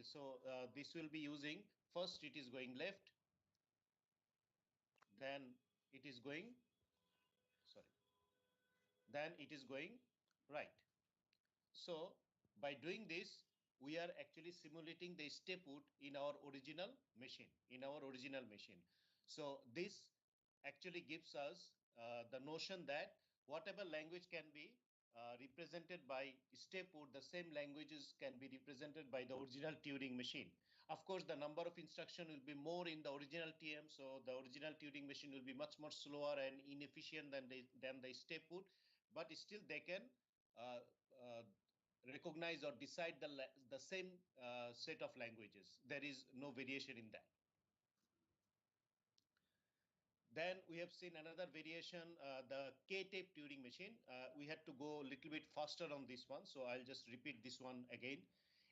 So this will be using, first it is going left, then it is going, then it is going right. So by doing this, we are actually simulating the step out in our original machine, So this actually gives us the notion that whatever language can be represented by step out, the same languages can be represented by the original Turing machine. Of course, the number of instruction will be more in the original TM, so the original Turing machine will be much more slower and inefficient than the step out, but still they can uh, uh, recognize or decide the same set of languages. There is no variation in that. Then we have seen another variation, the K-tape Turing machine. We had to go a little bit faster on this one, so I'll just repeat this one again.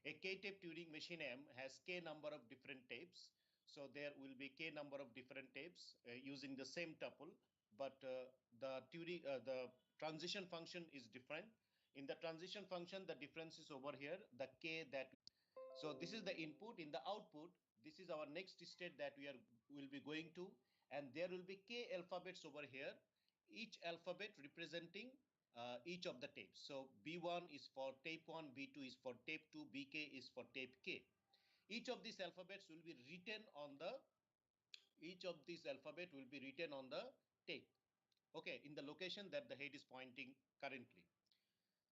A K-tape Turing machine M has K number of different tapes. So there will be K number of different tapes using the same tuple, but the transition function is different. In the transition function, the difference is over here, the K that. So this is the input. In the output, this is our next state that will be going to, and there will be K alphabets over here, each alphabet representing each of the tapes. So B1 is for tape 1, B2 is for tape 2, BK is for tape K. Each of these alphabets will be written on the tape, okay, in the location that the head is pointing currently.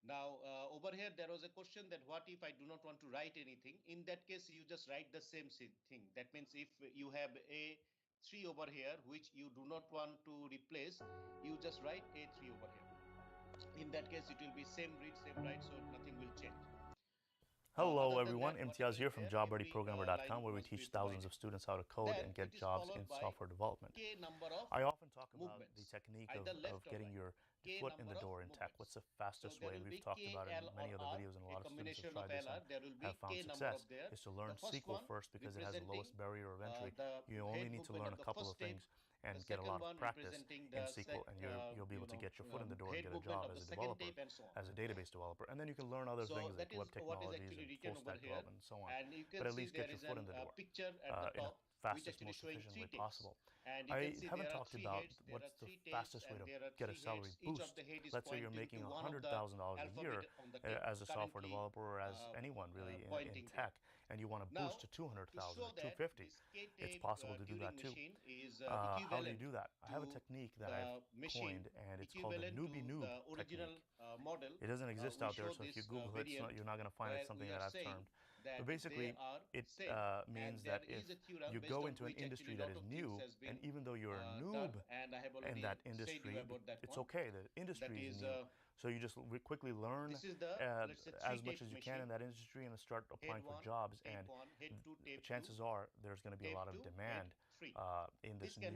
Now, over here, there was a question that what if I do not want to write anything? In that case, you just write the same thing. That means if you have A3 over here, which you do not want to replace, you just write A3 over here. In that case, it will be same read, same write, so nothing will change. Hello everyone, Imtiaz here from JobReadyProgrammer.com, where we teach thousands of students how to code and get jobs in software development. I often talk about the technique of getting your foot in the door in tech. What's the fastest way? And we've talked about it in many other videos, and a lot of students have tried this and have found success, is to learn SQL first because it has the lowest barrier of entry. You only need to learn a couple of things and get a lot of practice in SQL, and you'll be able to get your foot in the door and get a job as a developer, as a database developer. And then you can learn other things like web technologies and full stack development and so on. But at least get your foot in the door in a fastest, most efficient way possible. I haven't talked about what's the fastest way to get a salary boost. Let's say you're making $100,000 a year as a software developer or as anyone really in tech, and you want to boost to 200,000 or 250. It's possible to do that too. How do you do that? I have a technique that I've coined, and it's called the newbie noob technique. It doesn't exist out there, so if you Google it, you're not going to find it something that I've termed. But basically, it means that if you go into an industry that is new, and even though you're a noob in that industry, it's okay. The industry is new. So you just quickly learn as much as you can in that industry and start applying for jobs. And chances are there's going to be a lot of demand in this new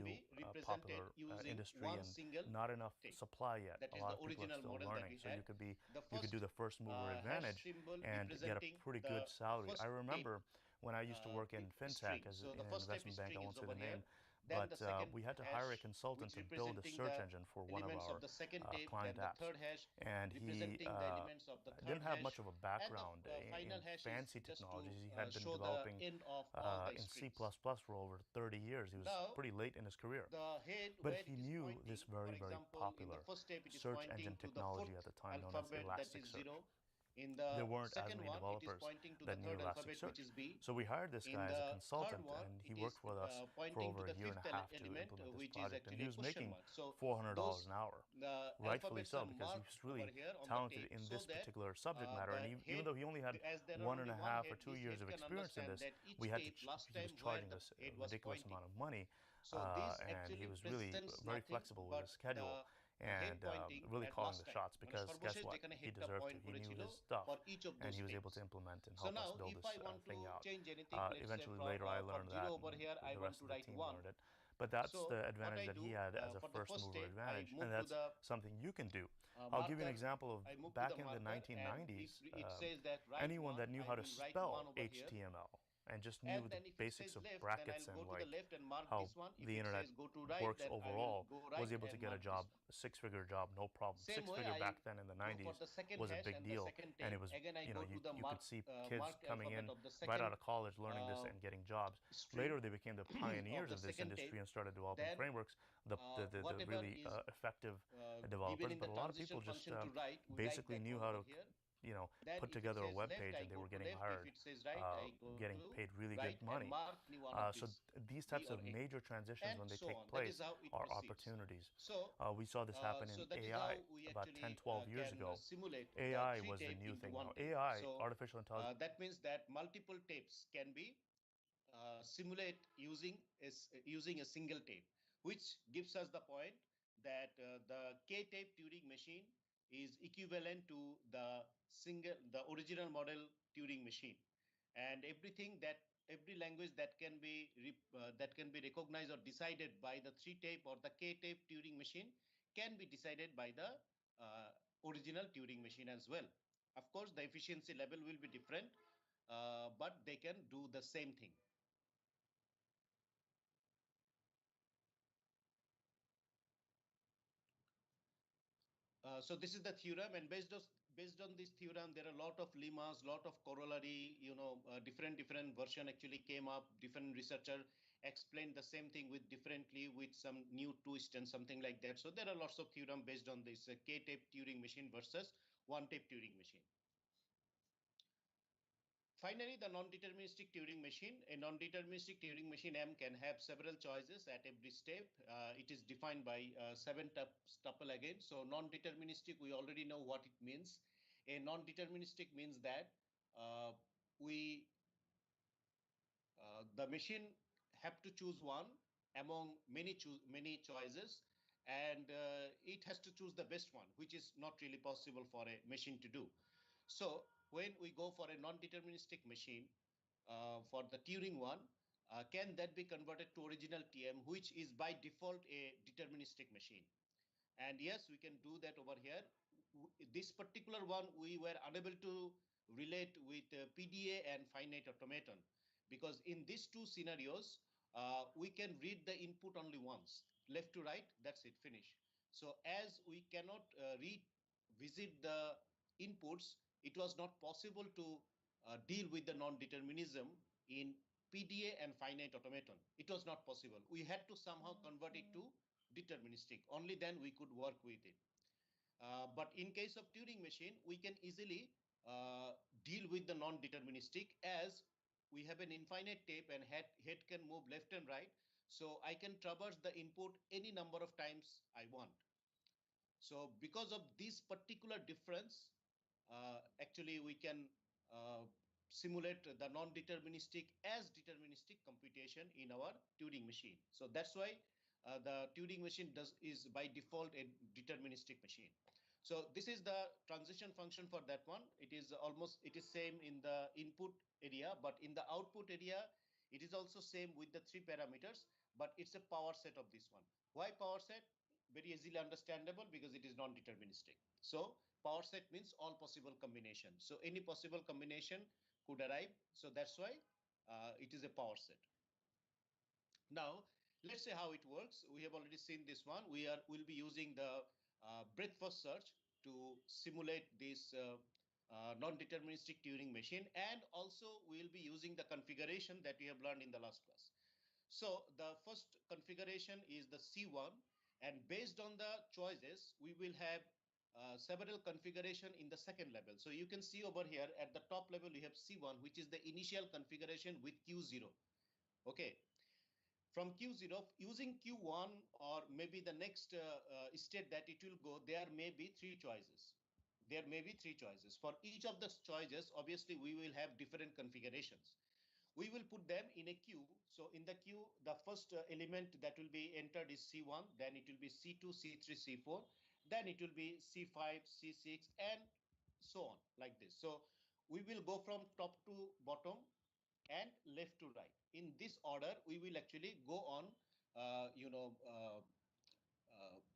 popular industry, and not enough supply yet. A lot of people are still learning. So you could do the first mover advantage and get a pretty good salary. I remember when I used to work in fintech as in an investment bank, I won't say the name, but we had to hire a consultant to build a search engine for one of our client apps. And he didn't have much of a background in fancy technologies. He had been developing in C++ for over 30 years. He was pretty late in his career. But he knew this very, very popular search engine technology at the time known as Elasticsearch. There weren't as many developers that knew Elasticsearch. So we hired this guy as a consultant, and he worked with us for over a year and a half to implement this project. And he was making $400 an hour, rightfully so, because he was really talented in this particular subject matter. And even though he only had 1.5 or 2 years of experience in this, he was charging us a ridiculous amount of money, and he was really very flexible with his schedule. And really calling the shots, because guess what? He deserved to. He knew his stuff, and he was able to implement and help us build this thing out. Eventually, later, I learned that, and the rest of the team learned it. But that's the advantage that he had as a first mover advantage, and that's something you can do. I'll give you an example of back in the 1990s, anyone that knew how to spell HTML and just knew And the then if it basics says of left, then brackets I'll and go to the like left and mark how this one. If the it internet says go to right, works then I will overall, go right was able to and get a mark this job, one. a six-figure job, no problem. Same way, Six-figure I back then in the go for 90s the second was a hash big and the deal, second and tape. it was, Again, I you know, go to the you could see kids mark coming alphabet in of the right second out of college learning this and getting jobs. string Later, they became the of pioneers the of this second tape. industry and started developing Then frameworks, the whatever really is effective given developers. in But the a lot of transition people just function to right, we write basically that knew one how over to, here. you know, Then put if it together a says web left, page, I and they go were to getting left. If hired, it says right, I go getting to paid really right good and money. mark any one of So these these B types or of A, major transitions, and when they so take on. That is place, how it are proceeds. opportunities. So, We saw this happen in that is AI how we about 10, actually 12 years can ago. simulate the AI three was the tape new into thing. one Now, tape. AI, So artificial intelligence. that means that multiple tapes can be simulate using a single tape, which gives us the point that the K-tape Turing machine is equivalent to the original model Turing machine, and every language that can be recognized or decided by the three tape or the K-tape Turing machine can be decided by the original Turing machine as well. Of course, the efficiency level will be different, but they can do the same thing. So this is the theorem, and based on this theorem, there are a lot of lemmas, lot of corollary. Different version actually came up. Different researcher explained the same thing differently with some new twist and something like that. So there are lots of theorem based on this K-tape Turing machine versus one-tape Turing machine. Finally, the non-deterministic Turing machine. A non-deterministic Turing machine M can have several choices at every step. It is defined by 7 tuple again. So non-deterministic, we already know what it means. A non-deterministic means that the machine have to choose one among many choices, and it has to choose the best one, which is not really possible for a machine to do. So when we go for a non-deterministic machine, for the Turing one, can that be converted to original TM, which is by default a deterministic machine? And yes, we can do that over here. This particular one, we were unable to relate with PDA and finite automaton, because in these two scenarios, we can read the input only once, left to right, that's it, finish. So as we cannot revisit the inputs, it was not possible to deal with the non-determinism in PDA and finite automaton. It was not possible. We had to somehow convert it to deterministic. Only then we could work with it. But in case of Turing machine, we can easily deal with the non-deterministic, as we have an infinite tape and head can move left and right. So I can traverse the input any number of times I want. So because of this particular difference, actually we can simulate the non-deterministic as deterministic computation in our Turing machine. So that's why the Turing machine is by default a deterministic machine. So this is the transition function for that one. It is same in the input area, but in the output area, it is also same with the 3 parameters, but it's a power set of this one. Why power set? Very easily understandable, because it is non-deterministic. So power set means all possible combinations. So any possible combination could arrive. So that's why it is a power set. Now, let's say how it works. We have already seen this one. We'll be using the breadth first search to simulate this non-deterministic Turing machine, and also we'll be using the configuration that we have learned in the last class. So the first configuration is the C1, and based on the choices, we will have several configuration in the second level. So you can see over here at the top level, we have C1, which is the initial configuration with Q0. Okay. From Q0, using Q1 or maybe the next state that it will go, there may be 3 choices. There may be 3 choices. For each of the choices, obviously, we will have different configurations. We will put them in a queue. So in the queue, the first element that will be entered is C1, then it will be C2, C3, C4, then it will be C5, C6, and so on, like this. So we will go from top to bottom and left to right. In this order, we will actually go on,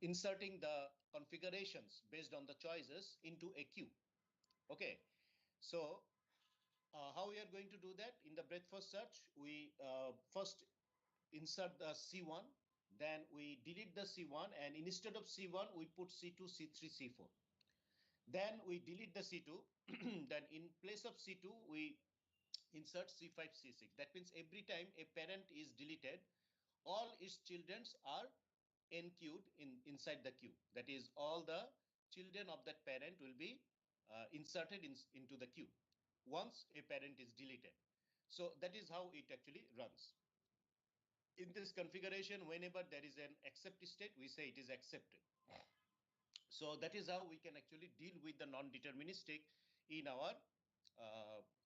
inserting the configurations based on the choices into a queue. Okay, so How we are going to do that? In the breadth first search, we first insert the C1, then we delete the C1, and instead of C1, we put C2, C3, C4. Then we delete the C2. Then in place of C2, we insert C5, C6. That means every time a parent is deleted, all its children are enqueued inside the queue. That is, all the children of that parent will be inserted into the queue once a parent is deleted. So that is how it actually runs. In this configuration, whenever there is an accept state, we say it is accepted. So that is how we can actually deal with the non-deterministic in our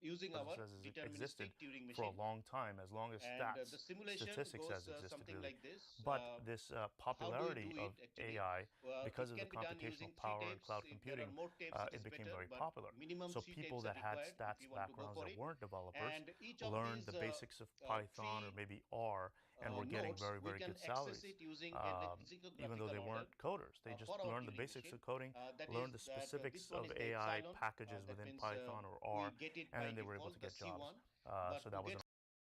using our deterministic Turing machine for a long time, as long as the simulation statistics goes has existed, something really. like this. But this popularity of AI, because of the It can be done computational using 3 power and tapes. cloud If there are computing, more tapes, it it is became better, very but popular. minimum So 3 people tapes are that had required if you stats want to go backgrounds for that it. weren't developers And each of learned these the basics of Python or maybe R and were getting nodes, very, we very can good access salaries, it using a even though lexicographical they order weren't coders. They just for our learned the Turing basics machine. of coding, That learned is the that specifics this one of is the AI epsilon. packages That within means Python or we R, get it and by then they were able to default, the get jobs. C1. But So to that was get an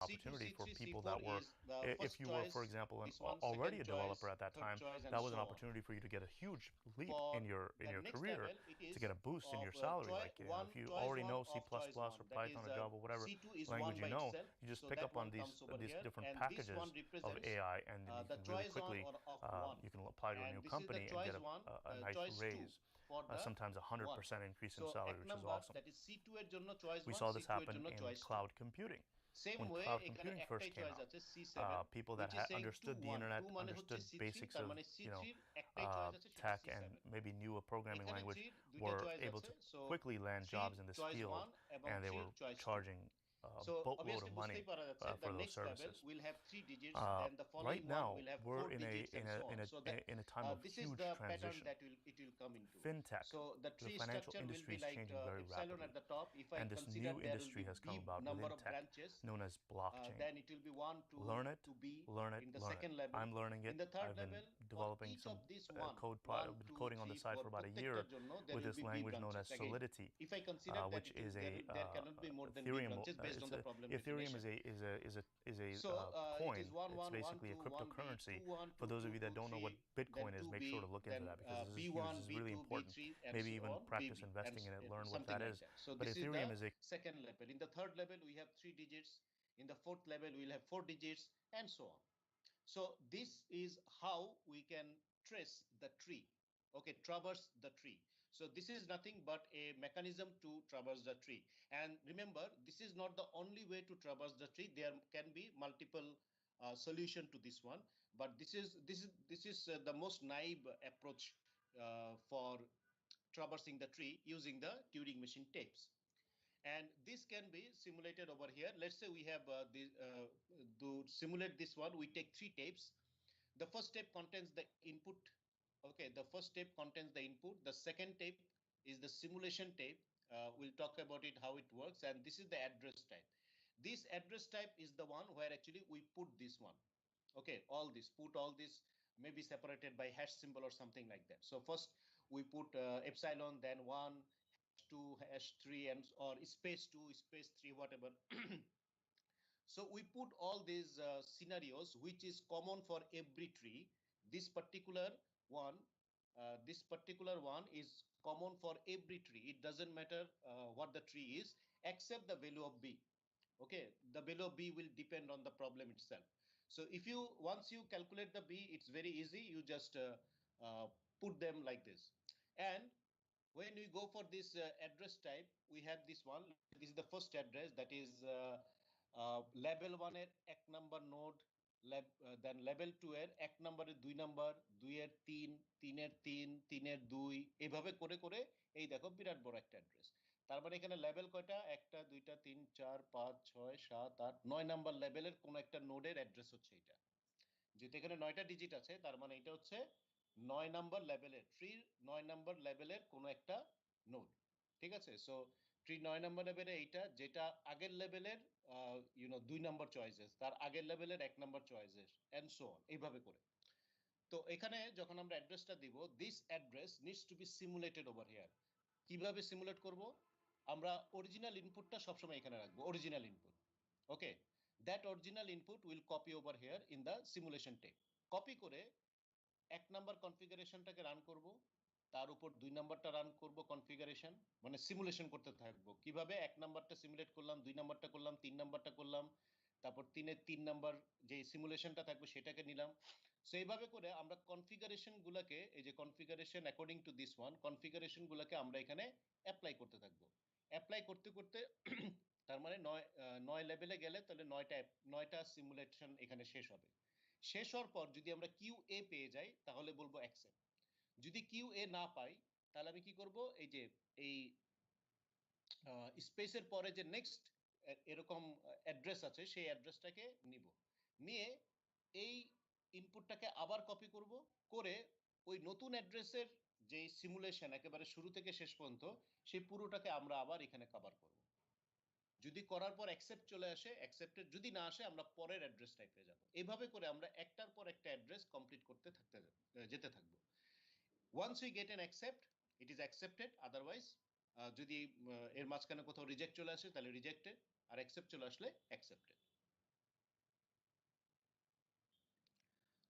C2, opportunity for C3, people C4 that were, is the if first you were, for choice, example, this one, already second a developer choice, at that third time, choice, and that was so an on. opportunity for you to get a huge leap For in your the next career, level, it is to get a boost in your of salary. Like, one if you choice already one know C++ of choice or one. That Python is or Java, whatever C2 is language one you by know, itself. you just So pick that up on one comes over these here, different and this packages one of represents AI, and then you the can really choice one quickly, or of one. you can apply to a new And this is the company and get choice one, a nice choice two raise, for the sometimes a one. 100% increase in So salary, এক which is number, awesome. that is C2 এর জন্য choice We one, saw this C2 এর happen জন্য in choice two. cloud computing. Same When way cloud এখানে computing একটাই first came choice out, আছে C7, people that which is saying 2 understood the 1. internet, 2 মানে হচ্ছে understood C3, basics তার of, মানে C3 একটাই choice আছে সেটা tech C7. and maybe newer programming এখানে language 3 দুইটা were choice able আছে, to so quickly land 3 jobs in this choice field, 1 এবং and they 3 were choice 2. charging a So boatload obviously of বুঝতেই money পারা যাচ্ছে for the those next level services. will have 3 digits, then the following Right one now, will have we're 4 digits and so on. So that in a time of this is huge the pattern transition. that it will come into. Fintech, So the the tree financial structure will industry be is like changing very epsilon rapidly. at the top. If I And this consider new there will industry be has b come about number within of tech, branches, known as blockchain. then it will be 1 Learn it, to b learn it, in the learn second it. level. I'm learning it. In the third I've been level, for developing each some of these 1, code, 1, been 2, coding on 3, the side 4, for about a প্রত্যেকটার year জন্য there with will this be b language known branches as again. Solidity, If I consider that, which is there cannot be more than b Ethereum. branches based on the problem Ethereum definition. is a So coin. it is 1 It's 1 1 basically 2 a 1 b cryptocurrency. 2 1 For 2 those of 2 you that 2 don't know what 3, Bitcoin then is, 2b, make sure to look into then that, because this is huge. b1 This is really b2 important. b3 and Maybe so even on, practice bb investing in it, learn what something that like is. that. So But this is Ethereum the is a second level. In the third level we have 3 digits. In the fourth level we'll have 4 digits and so on. So this is how we can trace the tree. Okay, traverse the tree. So this is nothing but a mechanism to traverse the tree. And remember, this is not the only way to traverse the tree. There can be multiple solution to this one, but this is the most naive approach for traversing the tree using the Turing machine tapes. And this can be simulated over here. Let's say we have to simulate this one, we take 3 tapes. The first tape contains the input. Okay, the first tape contains the input. The second tape is the simulation tape. We'll talk about it, how it works. And this is the address type. This address type is the one where actually we put this one. Okay, put all this, maybe separated by hash symbol or something like that. So first we put epsilon, then 1, #2, #3, and or space 2, space 3, whatever. So we put all these scenarios, which is common for every tree. This particular one is common for every tree. It doesn't matter what the tree is, except the value of b. Okay, the value of b will depend on the problem itself. So if you once you calculate the b, it's very easy. You just put them like this. And when we go for this address type, we have this one. This is the first address, that is level 1 এর 1 number node, then level 2 এর 1 number এর 2 number, 2 এর 3, 3 এর 3, 3 এর 2, এইভাবে করে করে এই দেখো বিরাট বড় একটা অ্যাড্রেস। তার মানে এখানে লেভেল কয়টা? 1টা 2টা 3 4 5 6 7 8 9 নাম্বার লেভেলের কোন একটা নোডের অ্যাড্রেস হচ্ছে এটা। যেহেতু এখানে 9টা ডিজিট আছে, তার মানে এটা হচ্ছে 9 নাম্বার লেভেলের ট্রির 9 নাম্বার লেভেলের কোন একটা নোড। ঠিক আছে? সো ট্রি 9 নাম্বার লেভেলে এইটা, যেটা আগের লেভেলের 2 নাম্বার চয়েসেস, তার আগের লেভেলের 1 number choices and so on, এইভাবে করে। তো এখানে যখন আমরা অ্যাড্রেসটা দিব, this address needs to be simulated over here. কিভাবে সিমুলেট করব? আমরা অরিজিনাল ইনপুটটা সবসময় এখানে রাখবো, original input. Okay, that original input will copy over here in the simulation tape. Copy করে 1 নাম্বার কনফিগারেশনটাকে রান করব, তার উপর 2 নাম্বারটা রান করব কনফিগারেশন, মানে সিমুলেশন করতে থাকবো কিভাবে 1 নাম্বারটা সিমুলেট করলাম, 2 নাম্বারটা করলাম, 3 নাম্বারটা করলাম, তারপর 3 এর 3 নাম্বার যে সিমুলেশনটা থাকবে সেটাকে নিলাম। সো এইভাবে করে আমরা কনফিগারেশন গুলাকে, এই যে configuration according to this one, configuration গুলাকে আমরা এখানে অ্যাপ্লাই করতে থাকবো। অ্যাপ্লাই করতে করতে তার মানে 9 লেভেলে গেলে তাহলে 9টা সিমুলেশন এখানে শেষ হবে। শেষ হওয়ার পর যদি আমরা কিউ এ পেয়ে যাই তাহলে বলবো অ্যাকসেপ্ট। যদি কিউ এ না পাই তাহলে আমি কি করব, এই যে এই স্পেসের পরে যে নেক্সট এরকম অ্যাড্রেস আছে সেই অ্যাড্রেসটাকে নিব, নিয়ে এই ইনপুটটাকে আবার কপি করব, করে ওই নতুন অ্যাড্রেসের যে সিমুলেশন একেবারে শুরু থেকে শেষ পর্যন্ত সেই পুরোটাকে আমরা আবার এখানে কভার করব। যদি করার পর অ্যাকসেপ্ট চলে আসে, অ্যাকসেপ্টেড যদি না আসে আমরা পরের অ্যাড্রেস টাইপে যাব। এইভাবে করে আমরা একটার পর একটা অ্যাড্রেস কমপ্লিট করতে যেতে থাকবো। Once we get an accept, it is accepted. Otherwise, যদি এর মাঝখানে কোথাও রিজেক্ট চলে আসে তাহলে রিজেক্টেড, আর অ্যাকসেপ্ট চলে আসলে accepted.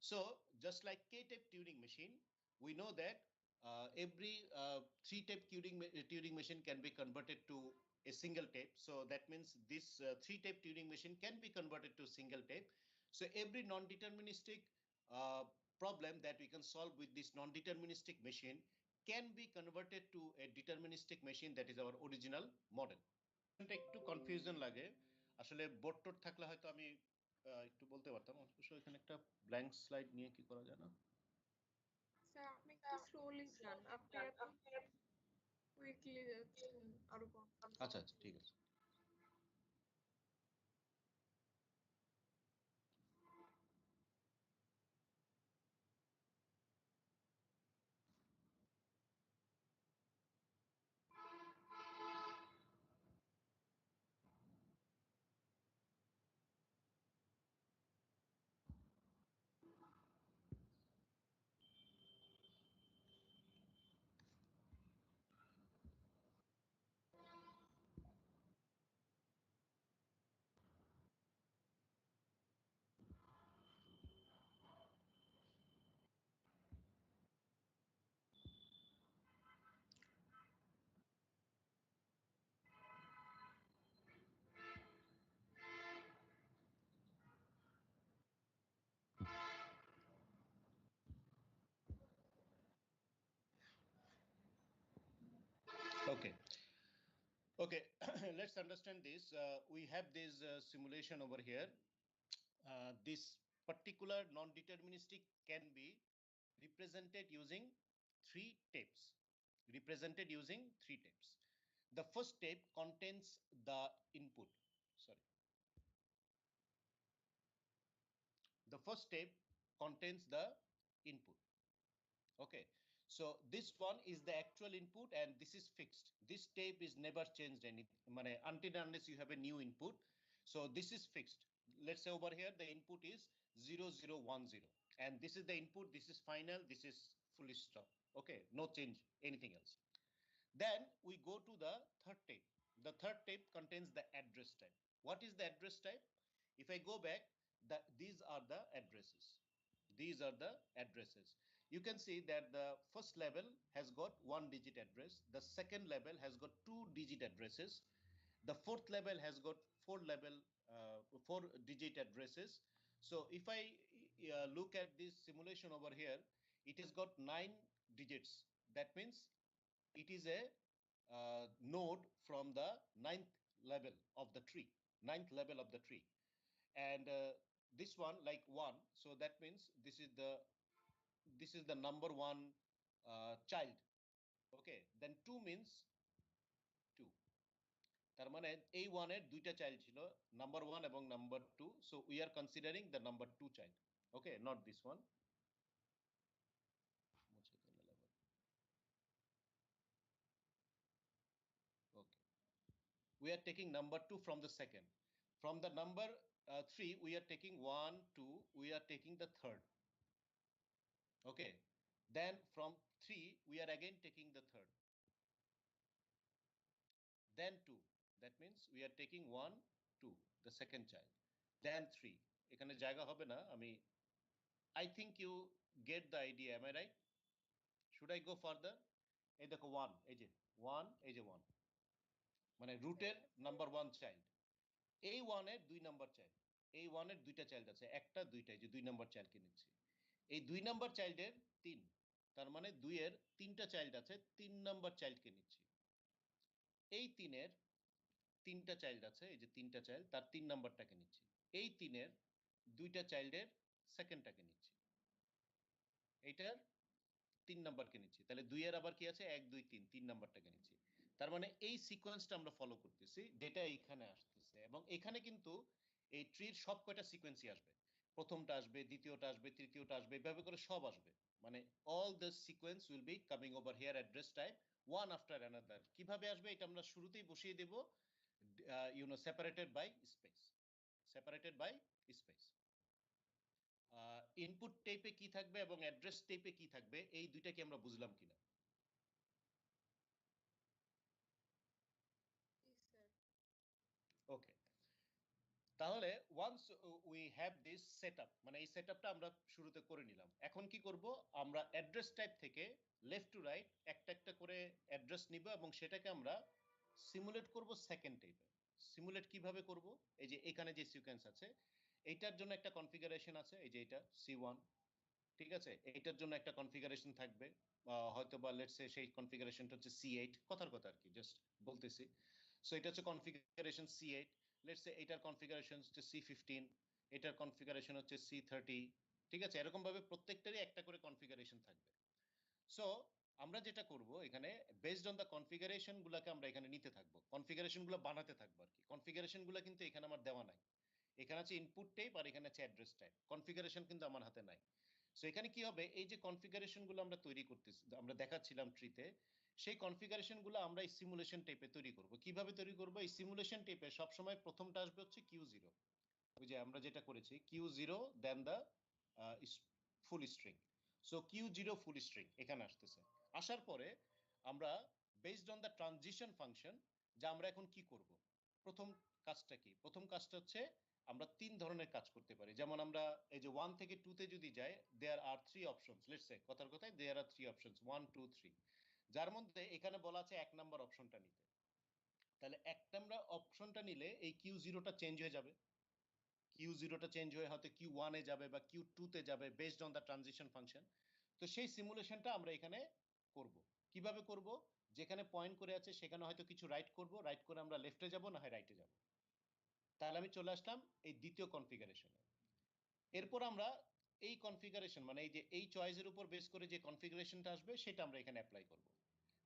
So just like K-tape Turing machine, we know that every 3-tape Turing machine can be converted to a single tape. So that means this 3-tape Turing machine can be converted to single tape. So every non-deterministic problem that we can solve with this non-deterministic machine can be converted to a deterministic machine, that is our original model. একটু confusion লাগে আসলে, board towed থাকলে হয়তো আমি একটু বলতে পারতাম। অবশ্য এখানে একটা ব্ল্যাঙ্ক স্লাইড নিয়ে কি করা যায় না? স্যার আপনি একটু স্লোলি যান, আপনি এত কুইকলি যাচ্ছেন আরো কম। আচ্ছা আচ্ছা, ঠিক আছে। Okay. Okay, let's understand this. We have this simulation over here. This particular non-deterministic can be represented using 3 tapes. Represented using 3 tapes. The first tape contains the input. Sorry. The first tape contains the input. Okay. So this one is the actual input and this is fixed. This tape is never changed until unless you have a new input. So this is fixed. Let's say over here the input is 0010 and this is the input, this is final, this is fully stop. Okay, no change anything else. Then we go to the third tape. The third tape contains the address type. What is the address type? If I go back, these are the addresses. These are the addresses. You can see that the first level has got 1-digit address. The second level has got 2-digit addresses. The fourth level has got 4-digit addresses. So if I look at this simulation over here, it has got 9 digits. That means it is a node from the 9th level of the tree. 9th level of the tree. And this one like 1, so that means this is the number 1 child. Okay, then 2 means 2. তার মানে এই 1 এর দুইটা child ছিল, number 1 এবং number 2. So we are considering the number 2 child. Okay, not this one. Okay, we are taking number 2 from the second. From the number 3 we are taking 1 2, we are taking the third. Okay, then from 3 we are again taking the third. then 2. That means we are taking 1, 2, the second child, then 3. এখানে জায়গা হবে না, আমি I think you get the idea, am I right? Should I go further? এই দেখো 1, এই যে 1, এই যে 1, মানে রুটের নাম্বার 1 চাইল্ড, এই 1 এর 2 নাম্বার চাইল্ড, এই 1 এর দুইটা চাইল্ড আছে, একটা দুইটা, এই যে 2 নাম্বার চাইল্ডকে নিচ্ছি, এই 2 নাম্বার চাইল্ডের 3, তার মানে 2 এর 3টা চাইল্ড আছে, 3 নাম্বার চাইল্ডকে নিচ্ছি, এই 3 এর 3টা চাইল্ড আছে, এই যে 3টা চাইল্ড, তার 3 নাম্বারটাকে নিচ্ছি, এই 3 এর 2টা চাইল্ডের সেকেন্ডটাকে নিচ্ছি, এইটার 3 নাম্বারকে নিচ্ছি, তাহলে 2 এর আবার কি আছে 1 2 3, 3 নাম্বারটাকে নিচ্ছি। তার মানে এই সিকোয়েন্সটা আমরা ফলো করতেছি, যেটা এইখানে আসতেছে, এবং এখানে কিন্তু এই ট্রির সব কয়টা সিকোয়েন্সই আসবে, প্রথমটা আসবে, দ্বিতীয়টা আসবে, তৃতীয়টা আসবে, এভাবে করে সব আসবে, মানে all the sequence will be coming over here address type one after another. কিভাবে আসবে এটা আমরা শুরুতেই বসিয়ে দেব, separated by space, separated by space. Input টাইপে কি থাকবে এবং অ্যাড্রেস টাইপে কি থাকবে, এই দুইটা কি আমরা বুঝলাম কিনা? ওকে, তাহলে once we have this setup, মানে এই সেটআপটা আমরা শুরুতে করে নিলাম, এখন কি করব, আমরা অ্যাড্রেস টাইপ থেকে লেফট টু রাইট একটা একটা করে অ্যাড্রেস নিব এবং সেটাকে আমরা সিমুলেট করব সেকেন্ড টাইপে। সিমুলেট কিভাবে করব, এই যে এখানে যে সিকোয়েন্স আছে এইটার জন্য একটা কনফিগারেশন আছে, এই যে এটা C1, ঠিক আছে, এইটার জন্য একটা কনফিগারেশন থাকবে, হয়তো বা লেটস সে সেই কনফিগারেশনটা হচ্ছে C8, কথার কথা আর কি, জাস্ট বলতেছি। সো এটা হচ্ছে কনফিগারেশন C8, লেটস সে এটার কনফিগারেশন হচ্ছে C15, এটার কনফিগারেশন হচ্ছে C30, ঠিক আছে, এরকম ভাবে প্রত্যেকটারই একটা করে কনফিগারেশন থাকবে। সো আমরা যেটা করব এখানে বেসড অন দা কনফিগারেশন গুলাকে আমরা এখানে নিতে থাকবো, কনফিগারেশন গুলো বানাতে থাকবো আর কি। কনফিগারেশন গুলো কিন্তু এখানে আমার দেওয়া নাই, এখানে আছে ইনপুট টাইপ আর এখানে আছে অ্যাড্রেস টাইপ, কনফিগারেশন কিন্তু আমার হাতে নাই। সো এখানে কি হবে, এই যে কনফিগারেশন গুলো আমরা তৈরি করতেছি, আমরা দেখাচ্ছিলাম ট্রিতে, সেই কনফিগারেশন গুলো আমরা এই সিমুলেশন টাইপে তৈরি করব। কিভাবে তৈরি করব, এই সিমুলেশন টাইপে সবসময় প্রথমটা আসবে হচ্ছে Q0, ওই যে আমরা যেটা করেছি Q0 then the full string. So Q0 full string এখানে আসতেছে, আসার পরে আমরা based on the transition function, যা আমরা এখন কি করব, প্রথম কাজটা কি, প্রথম কাজটা হচ্ছে আমরা 3 ধরনের কাজ করতে পারি। যেমন আমরা এই যে 1 থেকে 2 তে যদি যাই, দেয়ার আর 3 অপশনস, লেটস সে কথার কথায় দেয়ার আর 3 অপশনস 1 2 3, যার মধ্যে এখানে বলা আছে 1 নাম্বার অপশনটা নিতে। তাহলে 1 নাম্বার অপশনটা নিলে এই Q0 টা চেঞ্জ হয়ে যাবে, Q0 টা চেঞ্জ হয়ে হয়তো Q1 এ যাবে বা Q2 তে যাবে based on the transition function. তো সেই সিমুলেশনটা আমরা এখানে করব। কিভাবে করব, যেখানে পয়েন্ট করে আছে সেখানে হয়তো কিছু রাইট করব, রাইট করে আমরা লেফটে যাব না হয় রাইটে যাব। তাহলে আমি চলে আসলাম এই দ্বিতীয় কনফিগারেশনে। এরপর আমরা এই কনফিগারেশন মানে এই যে এই চয়েসের উপর বেস করে যে কনফিগারেশনটা আসবে সেটা আমরা এখানে অ্যাপ্লাই করব।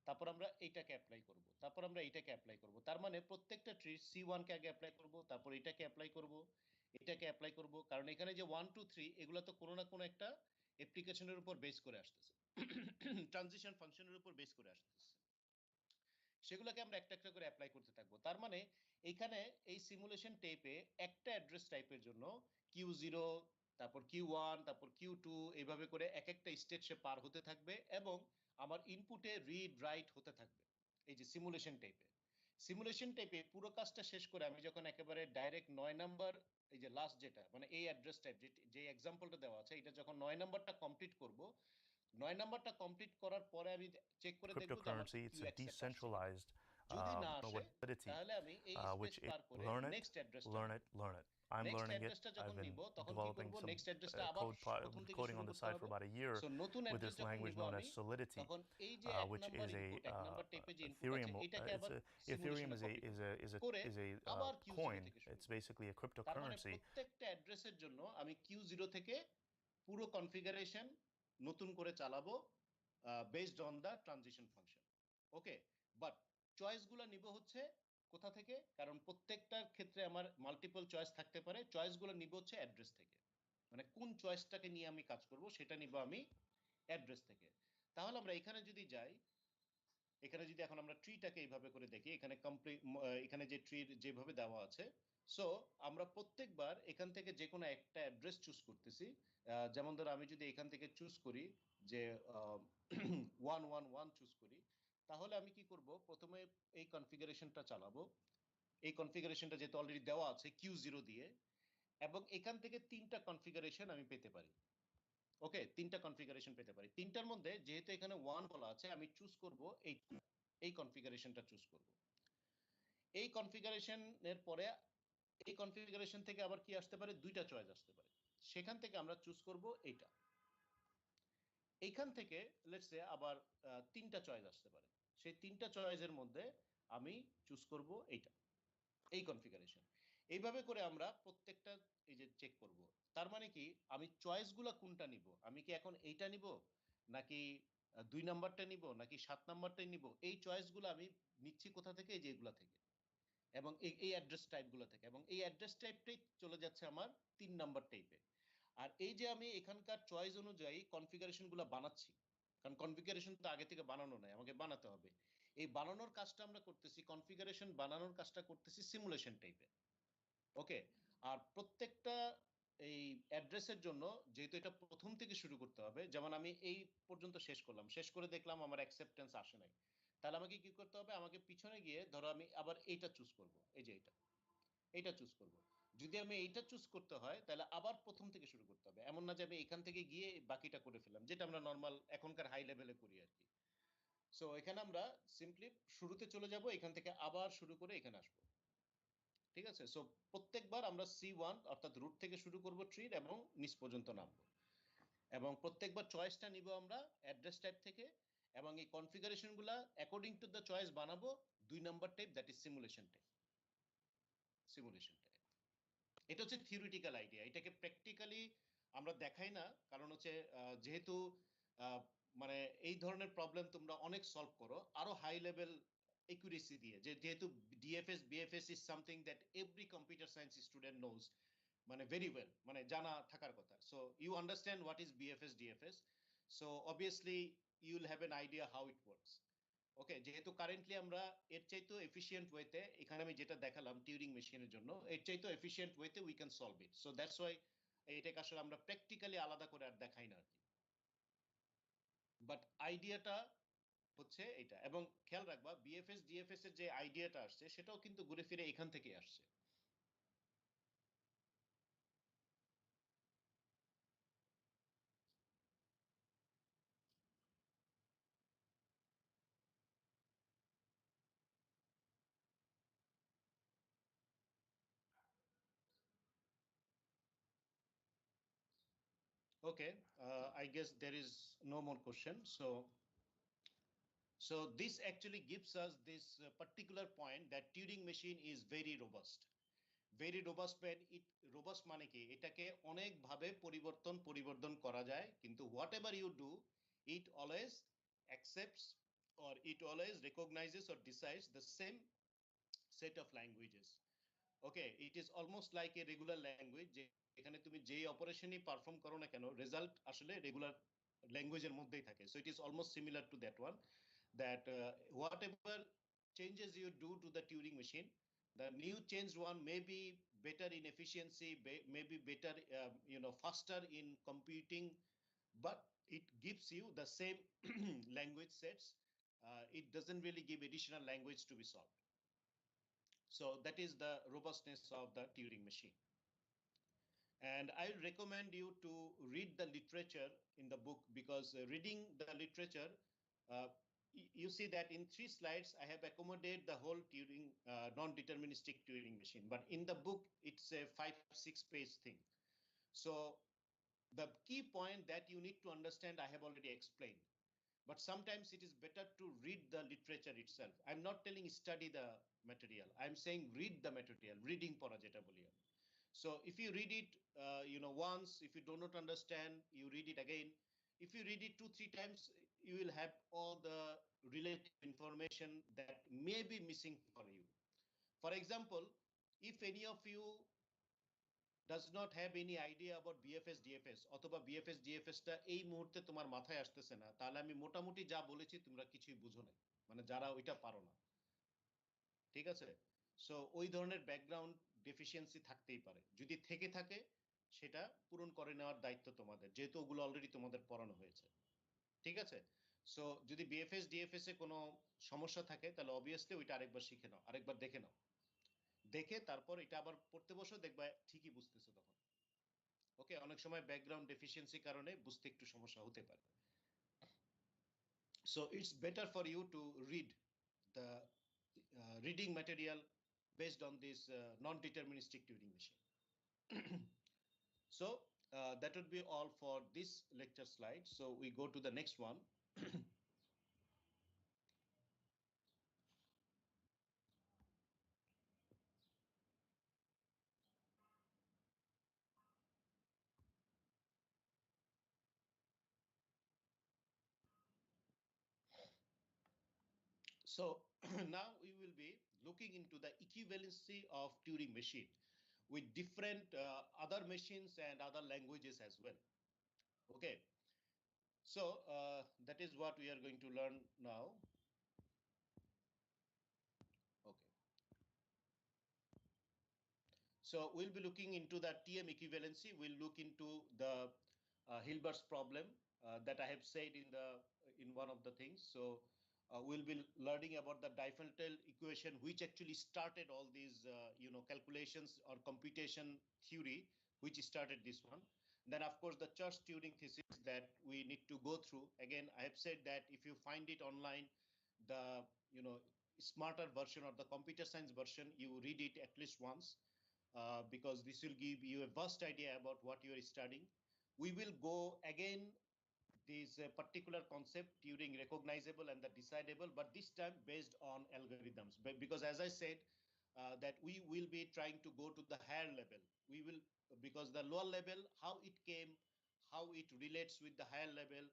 তারপর আমরা এইটাকে অ্যাপ্লাই করব, তারপর আমরা এইটাকে অ্যাপ্লাই করব। তার মানে প্রত্যেকটা ট্রি C1 কে আগে অ্যাপ্লাই করব, তারপর এটাকে অ্যাপ্লাই করব, এটাকে অ্যাপ্লাই করব, কারণ এখানে যে 1 2 3 এগুলো তো কোনো না কোনো একটা অ্যাপ্লিকেশনের উপর বেস করে আসতেছে, ট্রানজিশন ফাংশনের উপর বেস করে আসতেছে, সেগুলোকে আমরা একটা একটা করে অ্যাপ্লাই করতে থাকবো। তার মানে এইখানে এই সিমুলেশন টাইপে একটা অ্যাড্রেস টাইপের জন্য Q0, তারপর Q1, তারপর Q2, এইভাবে করে এক একটা স্টেট সে পার হতে থাকবে এবং আমার ইনপুটে রিড রাইট হতে থাকবে। এই যে সিমুলেশন টাইপে, সিমুলেশন টাইপে পুরো কাজটা শেষ করে আমি যখন একেবারে ডাইরেক্ট 9 নাম্বার, এই যে লাস্ট যেটা মানে এই অ্যাড্রেস টাইপ যে এক্সাম্পলটা দেওয়া আছে, এটা যখন 9 নাম্বারটা কমপ্লিট করব, 9 নাম্বারটা কমপ্লিট করার পরে আমি চেক করে দেখব যে আমার Cryptocurrency, Q it's a accept আসছে কিনা। decentralized যদি না আসে validity, তাহলে আমি এই স্পেস which পার করে learn it, নেক্সট অ্যাড্রেসটা learn নিব। it, learn it. I'm next learning it. অ্যাড্রেসটা যখন I've been নিব তখন কি developing করব, some নেক্সট অ্যাড্রেসটা আবার প্রথম থেকে coding শুরু on the করতে side for হবে। about a year সো নতুন with অ্যাড্রেস this যখন language নিব known আমি, as Solidity, তখন এই যে এক which নাম্বার is ইনপুট, এক নাম্বার টাইপে যে ইনপুট আছে Ethereum. এটাকে It's আবার a Ethereum সিমুলেশনে কপি করব, করে is a আবার Q0 coin. থেকে শুরু It's করব। basically a তার মানে cryptocurrency. প্রত্যেকটা অ্যাড্রেসের জন্য আমি Q0 থেকে পুরো কনফিগারেশন নতুন করে চালাবো based on the transition function. Okay, but চয়েসগুলো নিব হচ্ছে কোথা থেকে, কারণ প্রত্যেকটার ক্ষেত্রে আমার মাল্টিপল চয়েস থাকতে পারে, চয়েসগুলো নিব হচ্ছে অ্যাড্রেস থেকে, মানে কোন চয়েসটাকে নিয়ে আমি কাজ করব সেটা নিব আমি অ্যাড্রেস থেকে। তাহলে আমরা এখানে যদি যাই, এখানে যদি এখন আমরা ট্রিটাকে এইভাবে করে দেখি, এখানে কমপ্লিট, এখানে যে ট্রি যেভাবে দেওয়া আছে, সো আমরা প্রত্যেকবার এখান থেকে যে কোনো একটা অ্যাড্রেস চুজ করতেছি। যেমন ধরো আমি যদি এখান থেকে চুজ করি যে 111 চুজ করি, তাহলে আমি কি করব, প্রথমে এই কনফিগারেশনটা চালাবো। এই কনফিগারেশনটা যেহেতু অলরেডি দেওয়া আছে Q0 দিয়ে, এবং এখান থেকে 3টা কনফিগারেশন আমি পেতে পারি। ওকে, 3টা কনফিগারেশন পেতে পারি। 3টার মধ্যে যেহেতু এখানে 1 বলা আছে, আমি চুজ করব এই কনফিগারেশনটা চুজ করব। এই কনফিগারেশনের পরে এই কনফিগারেশন থেকে আবার কি আসতে পারে, 2টা চয়েস আসতে পারে। সেখান থেকে আমরা চুজ করব এইটা। এইখান থেকে লেটস সে আবার 3টা চয়েস আসতে পারে। সেই 3টা চয়েসের মধ্যে আমি চুজ করব এইটা, এই কনফিগারেশন। এইভাবে করে আমরা প্রত্যেকটা এই যে চেক করব। তার মানে কি, আমি চয়েসগুলো কোনটা নিব, আমি কি এখন এইটা নিব, নাকি 2 নাম্বারটা নিব, নাকি 7 নাম্বারটাই নিব, এই চয়েসগুলো আমি নিচ্ছি কোথা থেকে, এই যে এগুলা থেকে, এবং এই অ্যাড্রেস টাইপগুলো থেকে, এবং এই অ্যাড্রেস টাইপটাই চলে যাচ্ছে আমার 3 নাম্বার টাইপে। আর এই যে আমি এখানকার চয়েস অনুযায়ী কনফিগারেশনগুলো বানাচ্ছি, কারণ কনফিগারেশন তো আগে থেকে বানানো নাই, আমাকে বানাতে হবে। এই বানানোর কাজটা আমরা করতেছি, কনফিগারেশন বানানোর কাজটা করতেছি সিমুলেশন টাইপে। ওকে, আর প্রত্যেকটা এই অ্যাড্রেসের জন্য যেহেতু এটা প্রথম থেকে শুরু করতে হবে, যেমন আমি এই পর্যন্ত শেষ করলাম, শেষ করে দেখলাম আমার অ্যাকসেপ্টেন্স আসে নাই, তাহলে আমাকে কি করতে হবে, আমাকে পিছনে গিয়ে ধরো আমি আবার এইটা চুজ করব, এই যে এইটা চুজ করব। যদি আমি এইটা চুজ করতে হয় তাহলে আবার প্রথম থেকে শুরু করতে হবে, এমন না যে আমি এখান থেকে গিয়ে বাকিটা করে ফেললাম, যেটা আমরা নর্মাল এখনকার হাই লেভেলে করি আর কি। সো এখানে আমরা সিম্পলি শুরুতে চলে যাব, এখান থেকে আবার শুরু করে এখানে আসবো। ঠিক আছে, সো প্রত্যেকবার আমরা C1 অর্থাৎ রুট থেকে শুরু করব ট্রির, এবং নিচ পর্যন্ত নামবো, এবং প্রত্যেকবার চয়েসটা নিব আমরা অ্যাড্রেস টাইপ থেকে, এবং এই কনফিগারেশনগুলো অ্যাকর্ডিং টু দ্য চয়েস বানাবো 2 number type, that is simulation type. Simulation type, এটা হচ্ছে থিওরিটিক্যাল আইডিয়া। এটাকে প্র্যাকটিক্যালি আমরা দেখাই না, কারণ হচ্ছে যেহেতু মানে এই ধরনের প্রবলেম তোমরা অনেক সলভ করো আরো হাই লেভেল একুরেসি দিয়ে, যেহেতু DFS BFS is something that every computer science student knows, মানে ভেরি ওয়েল, মানে জানা থাকার কথা। So you understand what is BFS DFS, so obviously you will have an idea how it works. Okay, যেহেতু currently আমরা এর চাইতেও efficient ওয়েতে, এখানে আমি যেটা দেখালাম টিউরিং মেশিনের জন্য, এর চাইতেও এফিশিয়েন্ট ওয়েতে we can solve it. So that's why এটাকে আসলে আমরা প্র্যাকটিক্যালি আলাদা করে আর দেখাই না আর কি, বাট আইডিয়াটা হচ্ছে এটা। এবং খেয়াল রাখবা, বিএফএস ডিএফএস এর যে আইডিয়াটা আসছে সেটাও কিন্তু ঘুরে ফিরে এখান থেকে আসছে। Okay, I guess there is no more question. So this actually gives us this particular point that Turing machine is very robust. Very robust when it robust মানে কি, এটাকে অনেক ভাবে পরিবর্তন করা যায়, কিন্তু whatever you do it always accepts or it always recognizes or decides the same set of languages. Okay, it is almost like a regular language, এখানে তুমি যেই অপারেশনই পারফর্ম করো না কেন, রেজাল্ট আসলে রেগুলার ল্যাঙ্গুয়েজের মধ্যেই থাকে। So it is almost similar to that one, that whatever changes you do to the Turing machine, the new changed one may be better in efficiency, may be better, faster in computing, but it gives you the same language sets. It doesn't really give additional language to be solved. So that is the robustness of the Turing machine. And I recommend you to read the literature in the book, because reading the literature, you see that in 3 slides I have accommodated the whole Turing non-deterministic Turing machine, but in the book it's a 5-6 page thing. So the key point that you need to understand I have already explained, but sometimes it is better to read the literature itself. I'm not telling study the material, I'm saying read the material, reading পড়া যেটা বলি আমি। So if you read it once, if you do not understand, you read it again. If you read it 2-3 times, you will have all the related information that may be missing for you. For example, if any of you does not have any idea about BFS DFS, অথবা BFS DFS টা এই মুহূর্তে তোমার মাথায় আসতেছে না, তাহলে আমি মোটামুটি যা বলেছি তোমরা কিছুই বুঝো না, মানে যারা ওইটা পারো না। ঠিক আছে, সো ওই ধরনের ব্যাকগ্রাউন্ড ডেফিসিয়েন্সি থাকতেই পারে, যদি থেকে থাকে সেটা পূরণ করে নেওয়ার দায়িত্ব তোমাদের, যেহেতু ওগুলো অলরেডি তোমাদের পড়ানো হয়েছে। ঠিক আছে, সো যদি বিএফএস ডিএফএস এ কোনো সমস্যা থাকে তাহলে অবভিয়াসলি ওইটা আরেকবার শিখে নাও, আরেকবার দেখে নাও, দেখে তারপর এটা আবার পড়তে বসো, দেখবা ঠিকই বুঝতেছো তখন। ওকে, অনেক সময় ব্যাকগ্রাউন্ড ডেফিসিয়েন্সি কারণে বুঝতে একটু সমস্যা হতে পারে। So it's better for you to read the reading material based on this non-deterministic Turing machine. So that would be all for this lecture slide. So we go to the next one. So now we will be looking into the equivalency of Turing machine with different other machines and other languages as well. Okay, so that is what we are going to learn now. Okay, so we'll be looking into the TM equivalency. We'll look into the Hilbert's problem that I have said in one of the things. So we'll be learning about the Diophantine equation, which actually started all these calculations or computation theory, which started this one. Then of course the Church-Turing thesis that we need to go through. Again, I have said that if you find it online, the smarter version or the computer science version, you read it at least once. Because this will give you a vast idea about what you are studying. We will go again this particular concept Turing recognizable and the decidable, but this time based on algorithms. But because as I said, that we will be trying to go to the higher level. We will, because the lower level, how it came, how it relates with the higher level,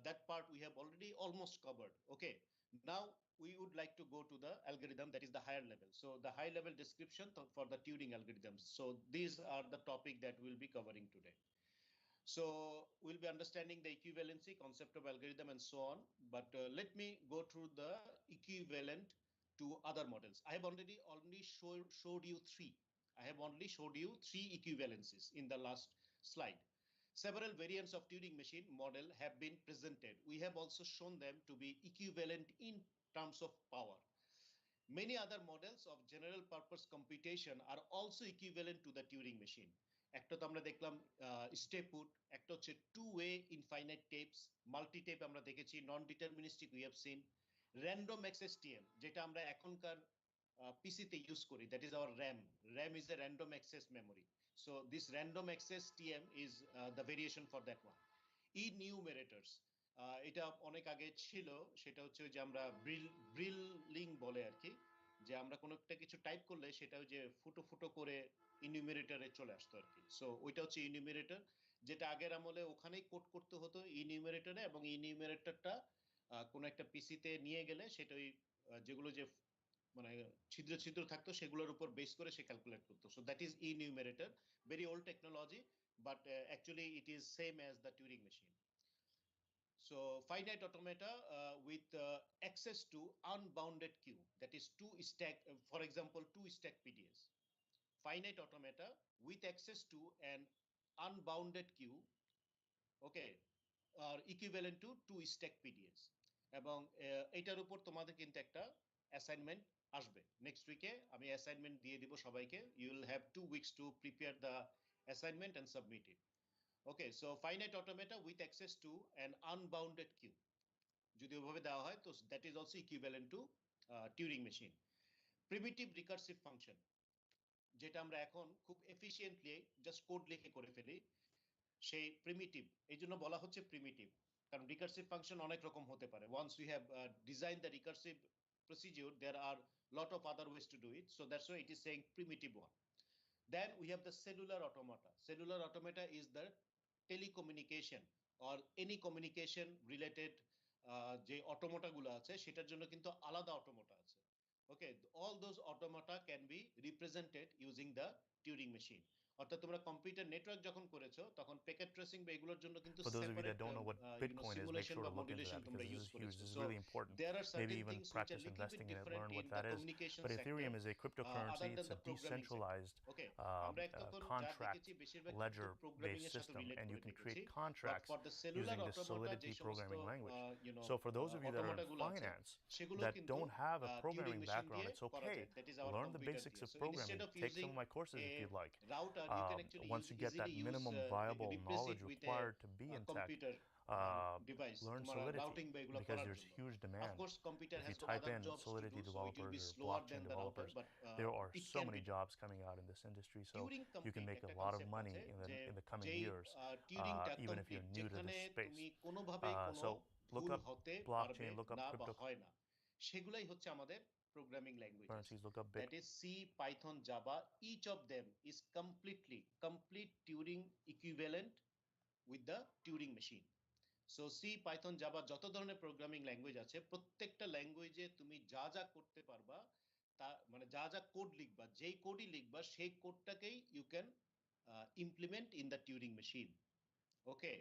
that part we have already almost covered. Okay, now we would like to go to the algorithm that is the higher level. So the high level description for the Turing algorithms. So these are the topic that we'll be covering today. So we'll be understanding the equivalency concept of algorithm and so on. But let me go through the equivalent to other models. I have only showed you three. I have only showed you three equivalencies in the last slide. Several variants of Turing machine model have been presented. We have also shown them to be equivalent in terms of power. Many other models of general purpose computation are also equivalent to the Turing machine. একটা তো আমরা দেখলাম step put, একটা হচ্ছে two way infinite tapes, multi tape আমরা দেখেছি, non deterministic we have seen, random access TM যেটা আমরা এখনকার পিসিতে ইউজ করি, that is our RAM. RAM is a random access memory. So this random access TM is the variation for that one. Enumerators, এটা অনেক আগে ছিল, সেটা হচ্ছে যে আমরা ব্রিলিং বলে আর কি, যে আমরা কোনো একটা কিছু টাইপ করলে সেটা যে ফুটো ফুটো করে ইনিউমেরেটরে চলে আসতো আর কি। সো ওইটা হচ্ছে ইনিউমেরেটর, যেটা আগের আমলে ওখানেই কোড করতে হতো ইনিউমেরেটরে, এবং ইনিউমেরেটরটা কোনো একটা পিসিতে নিয়ে গেলে সেটা ওই যেগুলো যে মানে ছিদ্র ছিদ্র থাকতো সেগুলোর উপর বেস করে সে ক্যালকুলেট করতো। So that is enumerator, very old technology, but actually it is same as the Turing machine. So finite automata with access to unbounded queue, that is two stack, for example, two stack PDS. Finite automata with access to an unbounded queue, okay, are equivalent to two stack PDS. এবং এটার উপর তোমাদের কিন্তু একটা assignment আসবে next উইকে, আমি assignment দিয়ে দিব সবাইকে। You will have 2 weeks to prepare the assignment and submit it. Okay, so finite automata with access to an unbounded queue, যদি ওভাবে দেওয়া হয় তো that is also equivalent to Turing machine. Primitive recursive function, যেটা আমরা এখন খুব efficiently just code লিখে করে ফেলি, সেই প্রিমিটিভ, এই জন্য বলা হচ্ছে প্রিমিটিভ, কারণ রিকার্সিভ ফাংশন অনেক রকম হতে পারে। Once we have design the recursive procedure, there are lot of other ways to do it, so that's why it is saying primitive one. Then we have the cellular automata. Cellular automata is the telecommunication or any communication related যে অটোমাটা গুলো আছে সেটার জন্য কিন্তু আলাদা অটোমাটা আছে। Okay, all those automata can be represented using the Turing machine. অর্থাৎ তোমরা কম্পিউটার নেটওয়ার্ক যখন করেছো তখন প্যাকেট ট্রেসিং বা এগুলোর জন্য কিন্তু For those of you that separate don't know what Bitcoin is, make simulation sure বা to look into modulation that তোমরা because this use is huge. করেছো This is so really important. There are Maybe certain even things which are practice little bit investing in it, different learn in what the that is. Communication But sector Ethereum is a cryptocurrency. Other than It's a the programming sector decentralized okay আমরা এখন যা দেখেছি contract বেশিরভাগ কিন্তু programming ledger-based এর সাথে system, relate and you করে can দেখেছি create but contracts for the cellular using this automata যে Solidity সমস্ত programming language. You know So for those of you that are in অটোমাটাগুলো আছে finance সেগুলো that কিন্তু don't have a Turing programming machine background, দিয়ে it's করা okay. যায় that is our Learn the computer basics দিয়ে of so instead programming. Of Take using some of my courses A if you'd like. router you can actually Once you get that easily use minimum viable replace it knowledge with a required to be in tech, computer device learn তোমার Solidity routing বা এগুলো because করার there's জন্য huge of demand. course computer If has you got type other in jobs to do Solidity so it will developers be or slower blockchain than the router developers, but there are it so can many be done jobs coming out in this industry, so Turing you can complete make একটা a lot of concept money আছে যে in the coming যেই years, টিউরিংটা even if complete you're new to যেখানে this space. তুমি কোনোভাবে কোনো So look ভুল up হতে পারবে blockchain, look up না বা হয় না সেগুলাই হচ্ছে আমাদের programming languages cryptocurrencies, look up that is C, Python, Java. Each of them is complete Turing equivalent with the Turing machine. So C, Python, Java যত ধরনের প্রোগ্রামিং ল্যাঙ্গুয়েজ আছে প্রত্যেকটা ল্যাঙ্গুয়েজে তুমি যা যা করতে পারবা তা মানে যা যা কোড লিখবা যেই কোডই লিখবা সেই কোডটাকেই you can implement in the Turing machine okay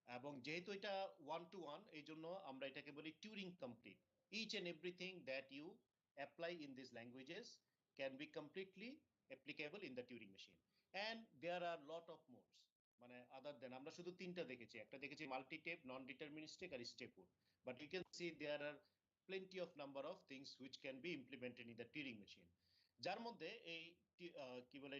এবং যেহেতু এটা ওয়ান টু ওয়ান এই জন্য আমরা এটাকে বলি Turing complete each and everything that you apply in this languages can be completely applicable in the Turing machine and there are lot of modes মানে other than আমরা শুধু তিনটা দেখেছি একটা দেখেছি মাল্টি টেপ নন ডিটারমিনিস্টিক আর stay put but you can see there are plenty of number of things which can be implemented in the Turing machine যার মধ্যে এই কি বলে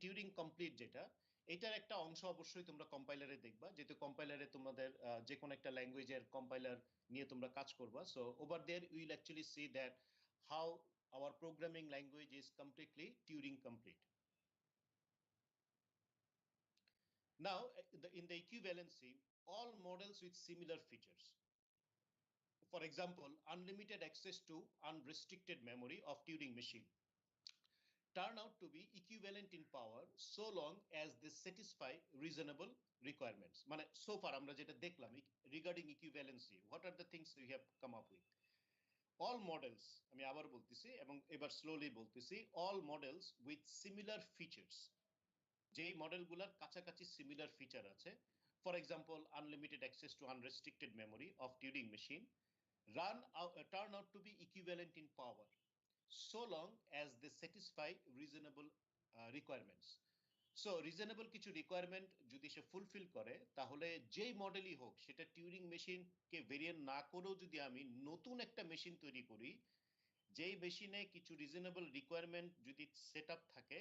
টিউরিং কমপ্লিট যেটা এটার একটা অংশ অবশ্যই তোমরা কম্পাইলারে দেখবা যেহেতু কম্পাইলারে তোমাদের যে কোনো একটা ল্যাঙ্গুয়েজের কম্পাইলার নিয়ে তোমরা কাজ করবা so over there will actually see that how our programming language is completely Turing complete now in the equivalency all models with similar features for example unlimited access to unrestricted memory of Turing machine turn out to be equivalent in power so long as they satisfy reasonable requirements মানে so far আমরা যেটা দেখলাম regarding equivalency what are the things we have come up with all models আমি আবার বলতেছি এবং এবার slowly বলতেছি all models with similar features যেই মডেলগুলোর কাছাকাছি সিমিলার ফিচার আছে for example unlimited access to unrestricted memory of Turing machine turn out to be equivalent in power so long as they satisfy reasonable requirements so reasonable কিছু requirement যদি সে fulfil করে তাহলে যেই মডেলই হোক সেটা টিউরিং মেশিনকে ভেরিয়েন্ট না করেও যদি আমি নতুন একটা মেশিন তৈরি করি যেই মেশিনে কিছু রিজনেবল রিকোয়ারমেন্ট যদি সেট আপ থাকে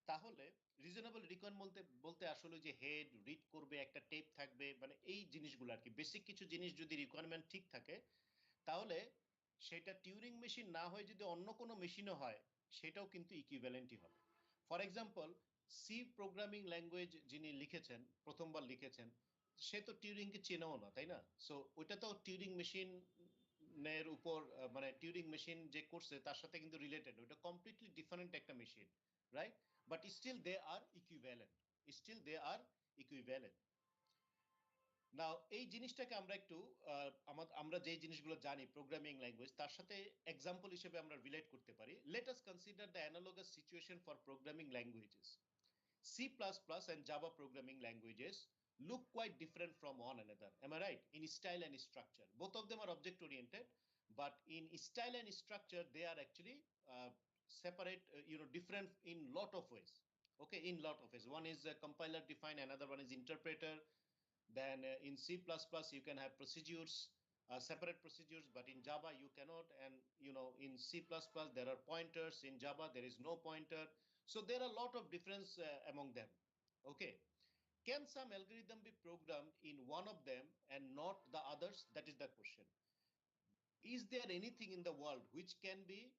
তাহলে রিজনেবল রিকোয়ারমেন্ট বলতে বলতে আসলে যে হেড রিড করবে একটা টেপ থাকবে মানে এই জিনিসগুলো আর কি বেসিক কিছু জিনিস যদি রিকোয়ারমেন্ট ঠিক থাকে তাহলে সেটা টিউরিং মেশিন না হয় যদি অন্য কোনো মেশিনও হয় সেটাও কিন্তু ইকুইভ্যালেন্টই হবে for example C programming language যিনি লিখেছেন প্রথমবার লিখেছেন সে তো টিউরিংকে চেনেও না তাই না সো ওইটা তো টিউরিং মেশিনের উপর মানে টিউরিং মেশিন যে করছে তার সাথে কিন্তু রিলেটেড ওটা কমপ্লিটলি ডিফারেন্ট একটা machine right but still they are equivalent now এই জিনিসটাকে আমরা একটু আমরা যে জিনিসগুলো জানি প্রোগ্রামিং ল্যাঙ্গুয়েজ তার সাথে এক্সাম্পল হিসেবে আমরা রিলেট করতে পারি let us consider the analogous situation for programming languages C++ and Java programming languages look quite different from one another. Am I right? In style and structure. Both of them are object oriented, but in style and structure, they are actually separate, different in lot of ways. Okay, in lot of ways. One is compiler defined, another one is interpreter. Then in C++ you can have procedures, separate procedures, but in Java you cannot. And in C++ there are pointers. In Java there is no pointer. So there are a lot of difference among them. Okay. Can some algorithm be programmed in one of them and not the others? That is the question. Is there anything in the world which can be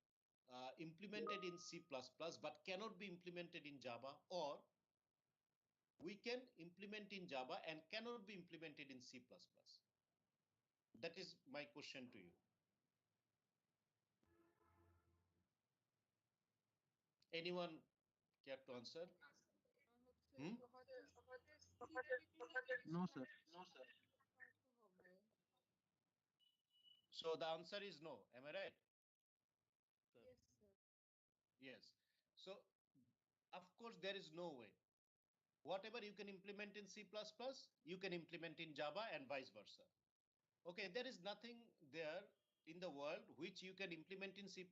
implemented in C++ but cannot be implemented in Java, or we can implement in Java and cannot be implemented in C++? That is my question to you. Anyone care to answer? No, sir. So the answer is no. Am I right? Yes, sir. Yes. So course, there is no way. Whatever you can implement in C++, you can implement in Java and vice versa. Okay, there is nothing there in the world which you can implement in C++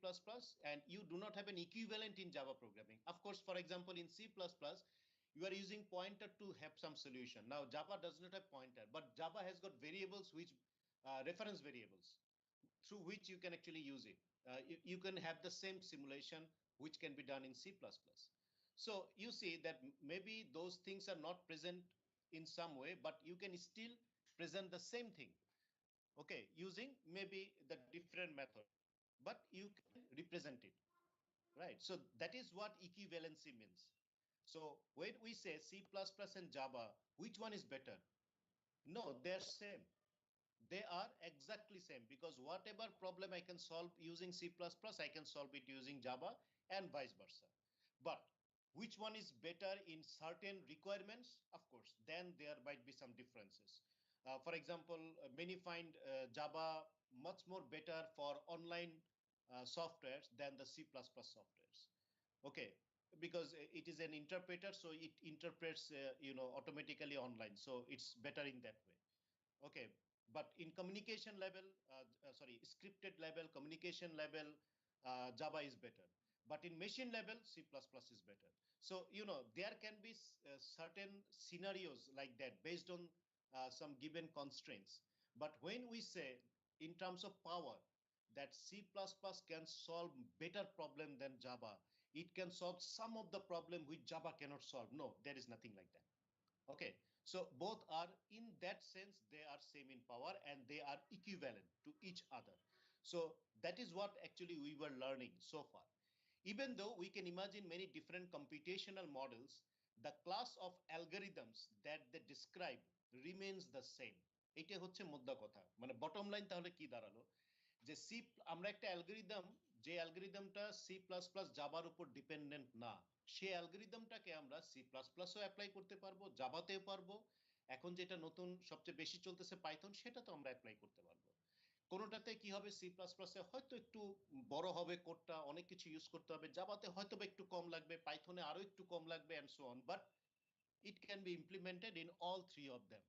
and you do not have an equivalent in Java programming. Of course, for example, in C++, you are using pointer to have some solution. Now, Java does not have pointer, but Java has got variables which reference variables through which you can actually use it. You can have the same simulation which can be done in C++. So you see that maybe those things are not present in some way, but you can still present the same thing, okay, using maybe the different method, but you can represent it, right? So that is what equivalency means. So when we say C++ and Java, which one is better? No, they're same. They are exactly same because whatever problem I can solve using C++, I can solve it using Java and vice versa. But which one is better in certain requirements? Of course, then there might be some differences. For example, many find Java much more better for online softwares than the C++ softwares. Okay, because it is an interpreter, so it interprets automatically online. So it's better in that way. Okay, but in communication level, scripted level, communication level, Java is better. But in machine level, C++ is better. So, there can be certain scenarios like that based on some given constraints. But when we say in terms of power that C++ can solve better problem than Java, it can solve some of the problem which Java cannot solve. No, there is nothing like that. Okay, so both are in that sense, they are same in power and they are equivalent to each other. So that is what actually we were learning so far. Even though we can imagine many different computational models, the class of algorithms that they describe remains the same. এটা হচ্ছে মোদ্দা কথা, মানে bottom line তাহলে কি দাঁড়ালো যে আমরা একটা অ্যালগরিদম, যে অ্যালগরিদমটা C++ জাভার উপর ডিপেন্ডেন্ট না, সেই অ্যালগরিদমটাকে আমরা C++ ও অ্যাপ্লাই করতে পারবো, জাভাতেও পারবো, এখন যেটা নতুন সবচেয়ে বেশি চলতেছে পাইথন, সেটা তো আমরা অ্যাপ্লাই করতে পারবো। কোনোটাতে কি হবে, C++ এ হয়তো একটু বড় হবে কোডটা, অনেক কিছু ইউজ করতে হবে, জাভাতে হয়তো একটু কম লাগবে, পাইথনে আরো একটু কম লাগবে, and so on, but it can be implemented in all three of them.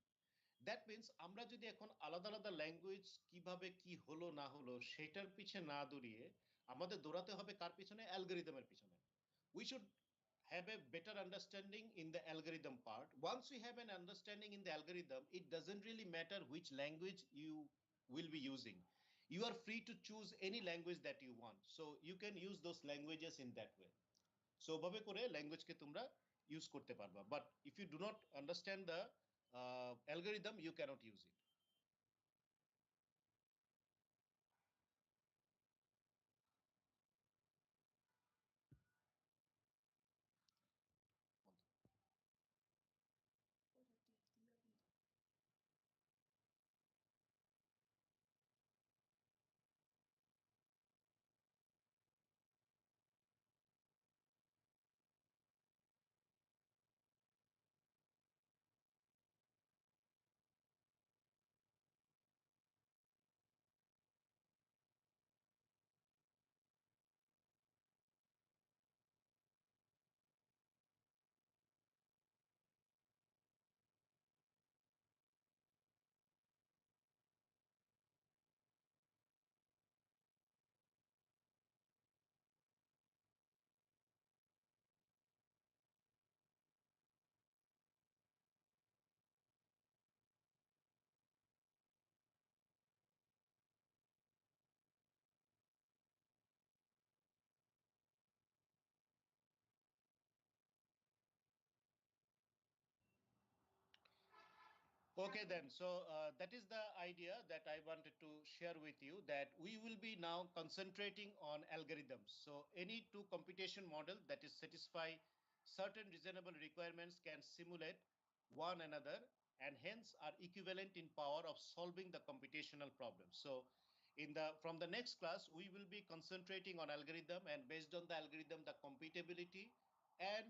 That means আমরা যদি এখন আলাদা আলাদা ল্যাঙ্গুয়েজ কিভাবে কি হলো না হলো সেটার পিছনে না দৌড়িয়ে আমাদের দৌড়াতে হবে কার পিছনে, অ্যালগরিদমের পিছনে। We should have a better understanding in the algorithm part. Once we have an understanding in the algorithm, it doesn't really matter which language you will be using. You are free to choose any language that you want, so you can use those languages in that way. So ভাবে করে ল্যাঙ্গুয়েজকে তোমরা use করতে পারবা, but if you do not understand the algorithm, you cannot use it. Okay, then. So that is the idea that I wanted to share with you, that we will be now concentrating on algorithms. So any two computation model that is satisfy certain reasonable requirements can simulate one another and hence are equivalent in power of solving the computational problem. So from the next class, we will be concentrating on algorithm, and based on the algorithm, the computability and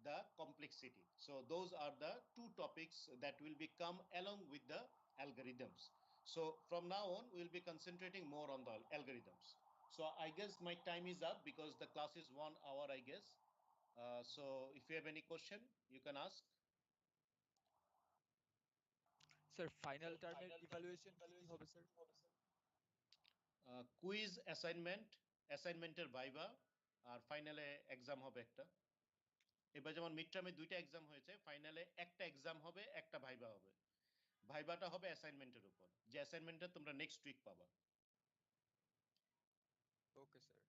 the complexity. So those are the two topics that will become along with the algorithms. So from now on, we'll be concentrating more on the algorithms. So I guess my time is up because the class is 1 hour, I guess. So if you have any question, you can ask. Sir, final term evaluation কি হবে sir? Quiz অ্যাসাইনমেন্টের viva আর ফাইনালে exam হবে একটা। এবার যেমন mid টার্মে 2টা এক্সাম হয়েছে, ফাইনালে একটা এক্সাম হবে, একটা ভাইবা হবে। ভাইবাটা হবে অ্যাসাইনমেন্টের উপর, যে অ্যাসাইনমেন্টটা তোমরা নেক্সট উইক পাবা। Okay sir.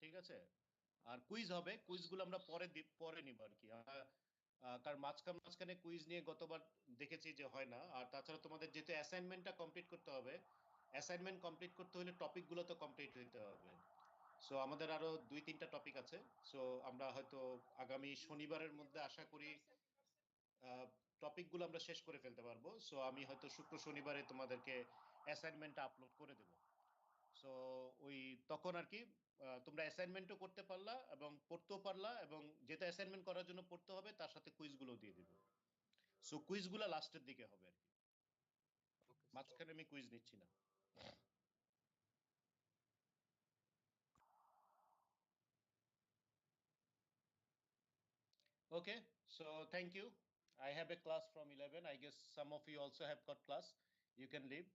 ঠিক আছে, আর কুইজ হবে, কুইজগুলো আমরা পরে নিব আর কি। কারণ মাঝখানে কুইজ নিয়ে গতবার দেখেছি যে হয় না। আর তাছাড়া তোমাদের যেহেতু অ্যাসাইনমেন্টটা কমপ্লিট করতে হবে, অ্যাসাইনমেন্ট কমপ্লিট করতে হলে টপিকগুলো তো কমপ্লিট হতে হবে। সো আমাদের আরো 2-3টা টপিক আছে। সো আমরা হয়তো আগামী শনিবারের মধ্যে আশা করি টপিকগুলো আমরা শেষ করে ফেলতে পারবো। সো আমি হয়তো শুক্র শনিবারে তোমাদেরকে অ্যাসাইনমেন্টটা আপলোড করে দেব। সো ওই তখন আর কি তোমরা অ্যাসাইনমেন্টও করতে পারলা এবং পড়তেও পারলা, এবং যেটা অ্যাসাইনমেন্ট করার জন্য পড়তে হবে তার সাথে কুইজগুলো দিয়ে দিব। সো কুইজগুলো লাস্টের দিকে হবে আর কি, মাঝখানে আমি কুইজ নিচ্ছি না। Okay, so thank you. I have a class from 11. I guess some of you also have got class. You can leave.